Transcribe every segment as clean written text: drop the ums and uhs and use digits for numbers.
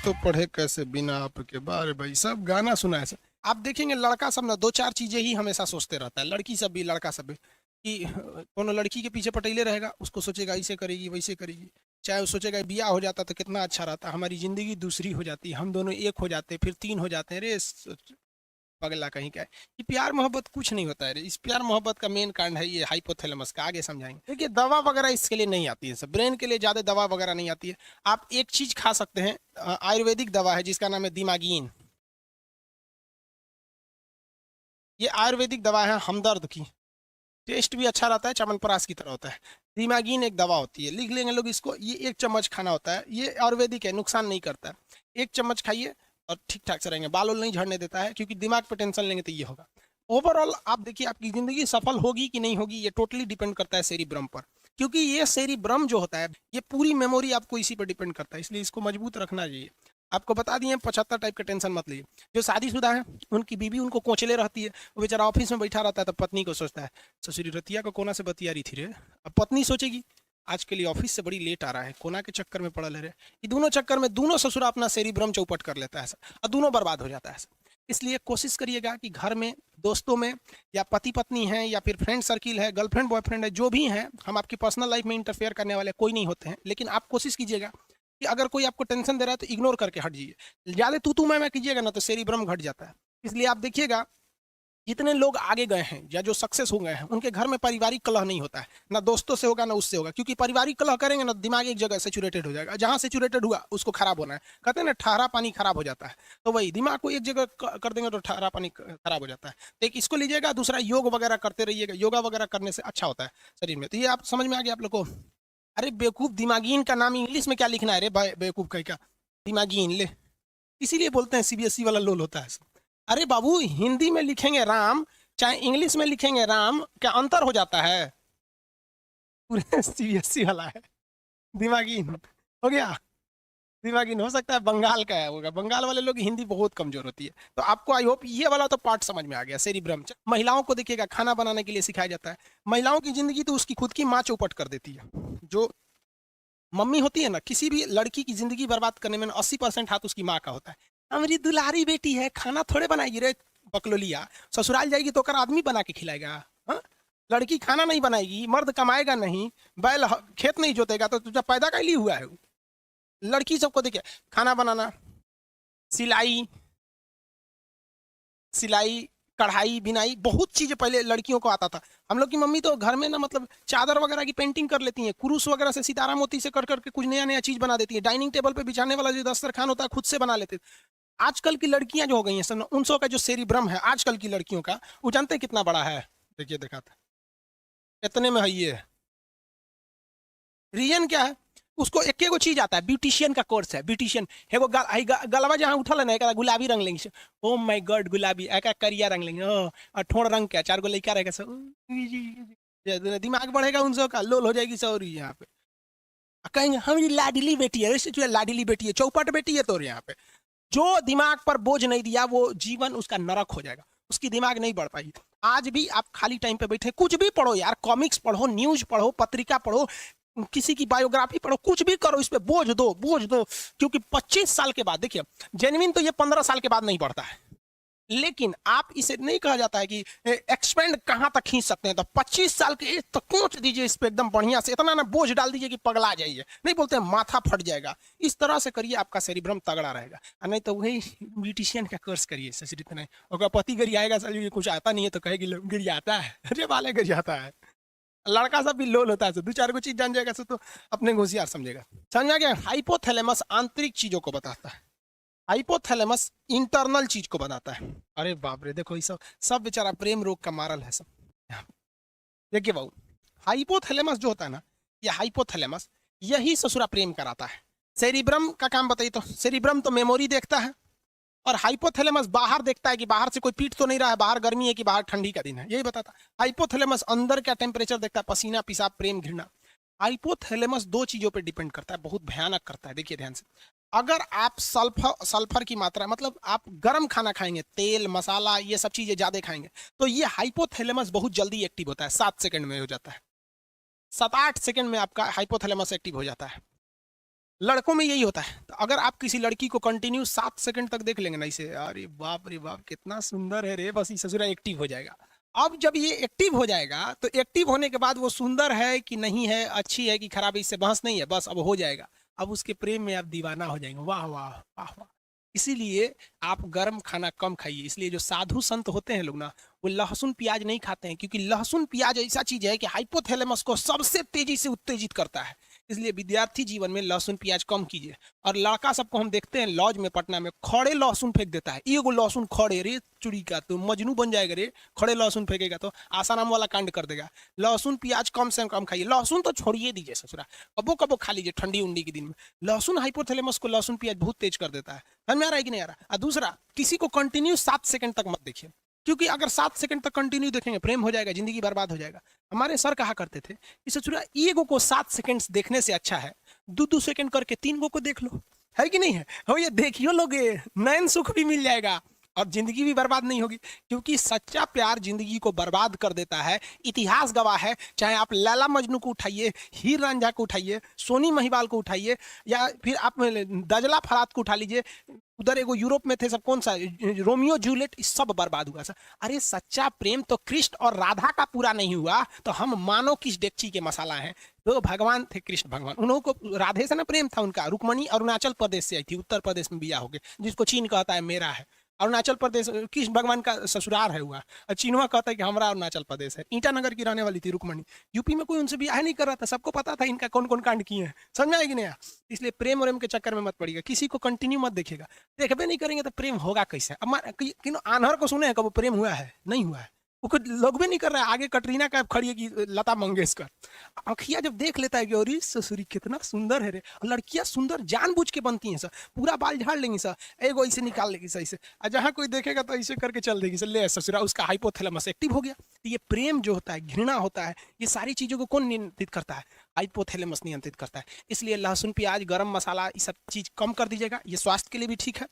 तो पढ़े कैसे बिना आपके बारे भाई सब गाना सुना है सर। आप देखेंगे लड़का सब ना दो चार चीजें ही हमेशा सोचते रहता है, लड़की सब भी लड़का सब भी, कि कोनो लड़की के पीछे पटेले रहेगा, उसको सोचेगा ऐसे करेगी वैसे करेगी। चाहे वो सोचेगा बियाह हो जाता तो कितना अच्छा रहता, हमारी जिंदगी दूसरी हो जाती, हम दोनों एक हो जाते, फिर तीन हो जाते हैं। रे पगला कहीं का है। ये प्यार मोहब्बत कुछ नहीं होता है रे। इस प्यार मोहब्बत का मेन कारण है ये हाइपोथैलेमस का, आगे समझाएंगे। देखिए दवा वगैरह इसके लिए नहीं आती है सब, ब्रेन के लिए ज्यादा दवा वगैरह नहीं आती है। आप एक चीज खा सकते हैं, आयुर्वेदिक दवा है जिसका नाम है दिमागीन। ये आयुर्वेदिक दवा है हमदर्द की। टेस्ट भी अच्छा रहता है, च्यवनप्राश की तरह होता है। दिमागीन एक दवा होती है, लिख लेंगे लोग इसको। ये एक चम्मच खाना होता है, ये आयुर्वेदिक है, नुकसान नहीं करता है। एक चम्मच खाइए और ठीक ठाक से रहेंगे, बाल वाल नहीं झड़ने देता है, क्योंकि दिमाग पे टेंशन लेंगे तो ये होगा। ओवरऑल आप देखिए आपकी जिंदगी सफल होगी कि नहीं होगी, ये टोटली डिपेंड करता है सेरिब्रम पर। क्योंकि ये सेरिब्रम जो होता है, ये पूरी मेमोरी आपको इसी पर डिपेंड करता है, इसलिए इसको मजबूत रखना चाहिए। आपको बता दिए 75 टाइप का, टेंशन मत लीजिए। जो शादीशुदा है उनकी बीवी उनको कोचले रहती है, वो बेचारा ऑफिस में बैठा रहता है, तो पत्नी को सोचता है ससुरी रतिया को कोना से बतिया रही थी रे। अब पत्नी सोचेगी आज के लिए ऑफिस से बड़ी लेट आ रहा है, कोना के चक्कर में पड़ल है रे। ये दोनों चक्कर में दोनों ससुरा अपना सेरिब्रम चौपट कर लेता है और दोनों बर्बाद हो जाता है। इसलिए कोशिश करिएगा कि घर में, दोस्तों में, या पति पत्नी है, या फिर फ्रेंड सर्किल है, गर्लफ्रेंड बॉयफ्रेंड है, जो भी है, हम आपकी पर्सनल लाइफ में इंटरफेयर करने वाले कोई नहीं होते हैं, लेकिन आप कोशिश कीजिएगा कि अगर कोई आपको टेंशन दे रहा है तो इग्नोर करके हट जाइए। ज्यादा तू मैं कीजिएगा ना तो सेरिब्रम घट जाता है। इसलिए आप देखिएगा जितने लोग आगे गए हैं या जो सक्सेस हो गए हैं, उनके घर में पारिवारिक कलह नहीं होता है, ना दोस्तों से होगा ना उससे होगा। क्योंकि पारिवारिक कलह करेंगे ना, दिमाग एक जगह सेचुरेटेड हो जाएगा, जहां सेचुरेटेड हुआ उसको खराब होना है। कहते हैं ना ठहरा पानी खराब हो जाता है, तो वही दिमाग को एक जगह कर देंगे तो ठहरा पानी खराब हो जाता है। तो एक इसको लीजिएगा, दूसरा योग वगैरह करते रहिएगा, योगा वगैरह करने से अच्छा होता है शरीर में। तो ये आप समझ में आ गया आप लोग को। अरे बेवकूफ, दिमागीन का नाम इंग्लिश में क्या लिखना है रे बेवकूफ कहीं का, दिमागीन ले। इसीलिए बोलते हैं सीबीएसई वाला लोल होता है। अरे बाबू, हिंदी में लिखेंगे राम, चाहे इंग्लिश में लिखेंगे राम, क्या अंतर हो जाता है? पूरे सीबीएसई वाला है। दिमागीन हो गया। दिमागीन हो सकता है बंगाल का है, होगा बंगाल वाले लोग हिंदी बहुत कमजोर होती है। तो आपको आई होप ये वाला तो पार्ट समझ में आ गया, सेरिब्रम। महिलाओं को देखिएगा खाना बनाने के लिए सिखाया जाता है। महिलाओं की जिंदगी तो उसकी खुद की माँ चौपट कर देती है। जो मम्मी होती है ना, किसी भी लड़की की जिंदगी बर्बाद करने में 80% हाथ उसकी माँ का होता है। हमारी दुलारी बेटी है, खाना थोड़े बनाएगी रे बकलोलिया। ससुराल जाएगी तो कर आदमी बना के खिलाएगा। हाँ? लड़की खाना नहीं बनाएगी, मर्द कमाएगा नहीं, बैल खेत नहीं जोतेगा, तो तुझे पैदा का लिए हुआ है। लड़की सबको देखिए, खाना बनाना, सिलाई, सिलाई, कढ़ाई, बिनाई, बहुत चीजें पहले लड़कियों को आता था। हम लोग की मम्मी तो घर में ना, मतलब चादर वगैरह की पेंटिंग कर लेती हैं, कुरूस वगैरह से सितारा मोती से कर करके कुछ नया नया चीज बना देती है। डाइनिंग टेबल पे बिछाने वाला जो दस्तरखान होता है खुद से बना लेते थे। आजकल की लड़कियां जो हो गई हैं सन 1900 का जो सेरिब्रम है आजकल की लड़कियों का, वो जानते हैं कितना बड़ा है? देखिए दिखाते हैं। इतने में है ये। रीजन क्या है? उसको एक एगो चीज आता है, ब्यूटिशियन का कोर्स है, ब्यूटिशियन। एगो गलवा जहाँ उठल है ना, एक गुलाबी रंग लेंगे। ओ माय गॉड, गुलाबी एक करिया रंग लेंगे। ओ और ठोड़ रंग क्या, चार गो लड़का रहेगा सब। दिमाग बढ़ेगा उन सब का, लोल हो जाएगी सौरी यहाँ पे। कहेंगे हमारी लाडली बेटी है, जो लाडली बेटी है, चौपट बेटी है तो यहाँ पे। जो दिमाग पर बोझ नहीं दिया वो जीवन उसका नरक हो जाएगा, उसकी दिमाग नहीं बढ़ पाई। आज भी आप खाली टाइम पे बैठे कुछ भी पढ़ो यार, कॉमिक्स पढ़ो, न्यूज पढ़ो, पत्रिका पढ़ो, किसी की बायोग्राफी पढ़ो, कुछ भी करो, इस पे बोझ दो, बोझ दो। क्योंकि 25 साल के बाद देखिए, जेनविन तो ये 15 साल के बाद नहीं बढ़ता है, लेकिन आप इसे नहीं कहा जाता है कि एक्सपेंड कहां तक खींच सकते हैं, तो 25 साल के एज तक पहुंच दीजिए इस पे एकदम बढ़िया से, इतना ना बोझ डाल दीजिए कि पगला जाइए। नहीं बोलते हैं माथा फट जाएगा, इस तरह से करिए, आपका सेरिब्रम तगड़ा रहेगा। और नहीं तो वही ब्यूटिशियन का कोर्स करिए ससुर, इतना और पति गरियाएगा, सर कुछ आता नहीं है तो कहेगी गरियाता है, अरे वाले गरियाता है। लड़का सब भी लोल होता है, दो चार को चीज जान जाएगा तो अपने होशियार समझेगा। समझा गया? हाइपोथैलेमस आंतरिक चीजों को बताता है, हाइपोथैलेमस इंटरनल चीज को बनाता है। अरे बाप रे, देखो ये सब सब बेचारा प्रेम रोग का मारल है सब। देखिए बाबू, हाइपोथैलेमस जो होता है ना, ये हाइपोथैलेमस यही ससुरा प्रेम कराता है। सेरिब्रम का काम बताइए, तो सेरिब्रम तो मेमोरी देखता है, और हाइपोथैलेमस बाहर देखता है कि बाहर से कोई पीट तो नहीं रहा है, बाहर गर्मी है कि बाहर ठंडी का दिन है, यही बताता है। हाइपोथैलेमस अंदर का टेम्परेचर देखता है, पसीना, पेशाब, प्रेम, घृणा। हाइपोथैलेमस दो चीजों पे डिपेंड करता है, बहुत भयानक करता है, देखिए ध्यान से। अगर आप सल्फर सल्फर की मात्रा, मतलब आप गर्म खाना खाएंगे, तेल मसाला ये सब चीजें ज्यादा खाएंगे, तो ये हाइपोथैलेमस बहुत जल्दी एक्टिव होता है, 7 सेकंड में हो जाता है। 7-8 सेकंड में आपका हाइपोथैलेमस एक्टिव हो जाता है। लड़कों में यही होता है। तो अगर आप किसी लड़की को कंटिन्यू 7 सेकंड तक देख लेंगे ना इसे, अरे बाप रे बाप कितना सुंदर है रे, बस ये ससुरा एक्टिव हो जाएगा। अब जब ये एक्टिव हो जाएगा तो एक्टिव होने के बाद वो सुंदर है कि नहीं है, अच्छी है कि खराब है, इससे बहस नहीं है, बस अब हो जाएगा। अब उसके प्रेम में आप दीवाना हो जाएंगे। वाह वाह वाह वाह। इसीलिए आप गर्म खाना कम खाइए। इसलिए जो साधु संत होते हैं लोग ना, वो लहसुन प्याज नहीं खाते हैं, क्योंकि लहसुन प्याज ऐसा चीज है कि हाइपोथैलेमस को सबसे तेजी से उत्तेजित करता है। इसलिए विद्यार्थी जीवन में लहसुन प्याज कम कीजिए। और लड़का सबको हम देखते हैं लॉज में पटना में खड़े लहसुन फेंक देता है, एगो लहसुन खड़े, रे चुड़ी का तो मजनू बन जाएगा रे, खड़े लहसुन फेंकेगा तो आसाराम वाला कांड कर देगा। लहसुन प्याज कम से कम खाइए। लहसुन तो छोड़िए दीजिए ससुरा, कबो कबो खा लीजिए ठंडी उंडी के दिन में। लहसुन हाइपोथैलेमस को लहसुन प्याज बहुत तेज कर देता है। समझ में आ रहा है कि नहीं आ रहा? और दूसरा, किसी को कंटिन्यू 7 सेकंड तक मत देखिए, क्योंकि अगर 7 सेकंड तक कंटिन्यू देखेंगे प्रेम हो जाएगा, जिंदगी बर्बाद हो जाएगा। हमारे सर कहा करते थे कि ससुरा ईगो को 7 सेकंड देखने से अच्छा है 2-2 सेकंड करके 3 को देख लो, है कि नहीं है? हो ये देखियो लोगे, नयन सुख भी मिल जाएगा और जिंदगी भी बर्बाद नहीं होगी। क्योंकि सच्चा प्यार जिंदगी को बर्बाद कर देता है। इतिहास गवाह है, चाहे आप लैला मजनू को उठाइए, हीर रांझा को उठाइए, सोनी महिवाल को उठाइए, या फिर आप दजला फरात को उठा लीजिए। उधर एगो यूरोप में थे सब, कौन सा, रोमियो जूलियट, इस सब बर्बाद हुआ सर। अरे सच्चा प्रेम तो कृष्ण और राधा का पूरा नहीं हुआ तो हम मानो किस डेगची के मसाला हैं। तो भगवान थे कृष्ण भगवान, उन्हों को राधे से ना प्रेम था उनका। रुक्मणी अरुणाचल प्रदेश से आई थी, उत्तर प्रदेश में बिया हो गए, जिसको चीन कहता है मेरा है। अरुणाचल प्रदेश कृष्ण भगवान का ससुराल है हुआ, और चीनवा कहता है कि हमारा अरुणाचल प्रदेश है। ईटानगर की रहने वाली थी रुक्मणी। यूपी में कोई उनसे ब्याह नहीं कर रहा था, सबको पता था इनका कौन कौन कांड किए हैं। समझ में आएगी नहीं? इसलिए प्रेम और के चक्कर में मत पड़िएगा, किसी को कंटिन्यू मत देखिएगा। देखबे नहीं करेंगे तो प्रेम होगा कैसे? अब आन्हर को सुने कब प्रेम हुआ है? नहीं हुआ है, वो लोग भी नहीं कर रहा है। आगे कटरीना कैफ खड़ी है कि लता मंगेशकर। आँखिया जब देख लेता है कि अरे ससुरी कितना सुंदर है रे। और लड़कियां सुंदर जानबूझ के बनती हैं सर, पूरा बाल झाड़ लेंगी सर, एगो ऐसे निकाल लेगी सर, ऐसे, और जहाँ कोई देखेगा तो ऐसे करके चल देगी सर, ले ससुरा, उसका हाइपोथैलेमस एक्टिव हो गया। तो ये प्रेम जो होता है, घृणा होता है, ये सारी चीजों को कौन नियंत्रित करता है? हाइपोथैलेमस नियंत्रित करता है। इसलिए लहसुन प्याज गरम मसाला ये सब चीज कम कर दीजिएगा, ये स्वास्थ्य के लिए भी ठीक है।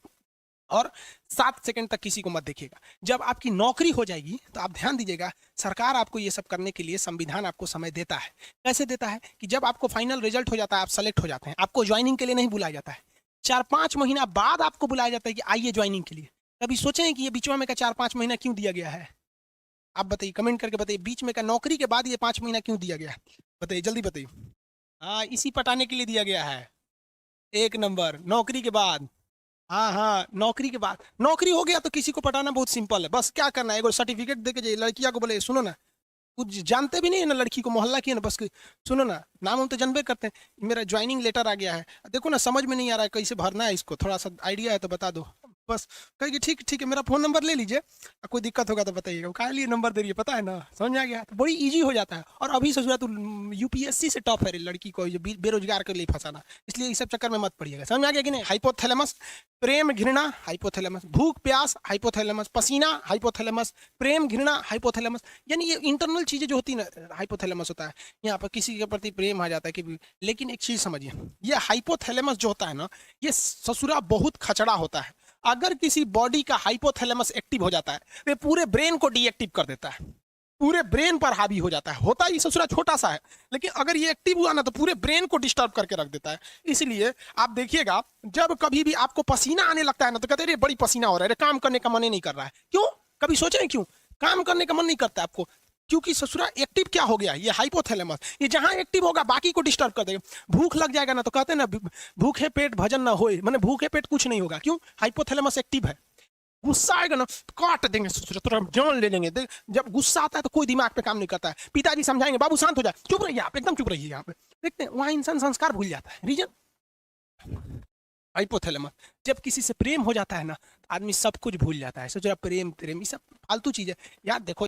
और 7 सेकंड तक किसी को मत देखिएगा। जब आपकी नौकरी हो जाएगी तो आप ध्यान दीजिएगा, सरकार आपको ये सब करने के लिए, संविधान आपको समय देता है। कैसे देता है? कि जब आपको फाइनल रिजल्ट हो जाता है, आप सेलेक्ट हो जाते हैं, आपको ज्वाइनिंग के लिए नहीं बुलाया जाता है, 4-5 महीना बाद आपको बुलाया जाता है कि आइए ज्वाइनिंग के लिए। कभी सोचें कि ये बीच में का 4-5 महीना क्यों दिया गया है? आप बताइए, कमेंट करके बताइए, बीच में का नौकरी के बाद ये 5 महीना क्यों दिया गया है? बताइए, जल्दी बताइए। हाँ, इसी पटाने के लिए दिया गया है। एक नंबर, नौकरी के बाद। हाँ हाँ, नौकरी के बाद। नौकरी हो गया तो किसी को पटाना बहुत सिंपल है, बस क्या करना है, एगो सर्टिफिकेट दे के जाइए, लड़कियां को बोले सुनो ना, कुछ जानते भी नहीं है ना लड़की को, मोहल्ला की है ना, बस सुनो ना, नाम हम तो जानबे करते हैं, मेरा ज्वाइनिंग लेटर आ गया है, देखो ना समझ में नहीं आ रहा है कैसे भरना है इसको, थोड़ा सा आइडिया है तो बता दो। बस कहेगी ठीक ठीक है, मेरा फोन नंबर ले लीजिए, कोई दिक्कत होगा तो बताइएगा। कहा लिए नंबर दे रही है, पता है ना, समझ में आ गया, तो बड़ी इजी हो जाता है। और अभी ससुरा तो यूपीएससी से टॉप है रे लड़की को जो बेरोजगार के लिए फंसाना। इसलिए इस सब चक्कर में मत पड़िएगा। समझ में आ गया कि नहीं? हाइपोथैलेमस, प्रेम घृणा हाइपोथैलेमस, भूख प्यास हाइपोथैलेमस, पसीना हाइपोथैलेमस, प्रेम घृणा हाइपोथैलेमस। यानी ये इंटरनल चीजें जो होती है ना, हाइपोथैलेमस होता है। यहाँ पर किसी के प्रति प्रेम आ जाता है कि, लेकिन एक चीज समझिए, ये हाइपोथैलेमस जो होता है ना, ये ससुरा बहुत खचड़ा होता है। अगर किसी बॉडी का हाइपोथैलेमस एक्टिव हो जाता है तो पूरे ब्रेन को डीएक्टिव कर देता है, पूरे ब्रेन पर हावी हो जाता है। होता ही ससुरा छोटा सा है, लेकिन अगर ये एक्टिव हुआ ना तो पूरे ब्रेन को डिस्टर्ब करके रख देता है। इसलिए आप देखिएगा, जब कभी भी आपको पसीना आने लगता है ना तो कहते हैं बड़ी पसीना हो रहा है, काम करने का मन ही नहीं कर रहा है। क्यों? कभी सोचे क्यों काम करने का मन नहीं करता है आपको? क्योंकि ससुरा एक्टिव क्या हो गया, ये हाइपोथैलेमस, ये जहां एक्टिव होगा बाकी को डिस्टर्ब कर देगा। भूख लग जाएगा ना तो कहते हैं ना, भूखे पेट भजन ना होए, माने भूखे पेट कुछ नहीं होगा। क्यों? हाइपोथैलेमस एक्टिव है। गुस्सा आएगा ना काट देंगे ससुरा, तुरंत जान ले लेंगे। जब गुस्सा आता है तो कोई दिमाग पे काम नहीं करता है। पिताजी समझाएंगे बाबू शांत हो जाए, चुप रहिए आप, एकदम चुप रहिए। यहाँ पे देखते हैं वहां इंसान संस्कार भूल जाता है। Reason hypothalamus. जब किसी से प्रेम हो जाता है ना, आदमी सब कुछ भूल जाता है। सोचो प्रेम प्रेम ये सब फालतू चीज है यार। देखो